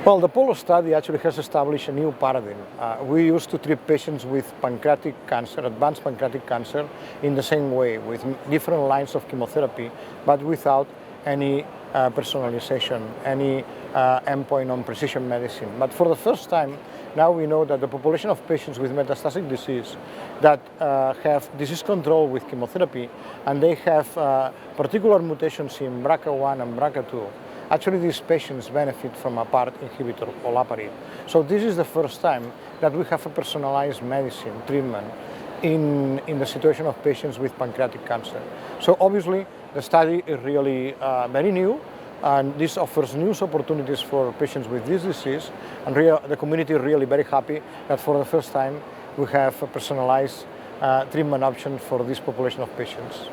Well, the POLO study actually has established a new paradigm. We used to treat patients with pancreatic cancer, advanced pancreatic cancer, in the same way, with different lines of chemotherapy, but without any personalization, any endpoint on precision medicine. But for the first time, now we know that the population of patients with metastatic disease that have disease control with chemotherapy, and they have particular mutations in BRCA1 and BRCA2, actually these patients benefit from a PARP inhibitor, olaparib. So this is the first time that we have a personalized medicine treatment in the situation of patients with pancreatic cancer. So obviously the study is really very new, and this offers new opportunities for patients with this disease, and the community is really very happy that for the first time we have a personalized treatment option for this population of patients.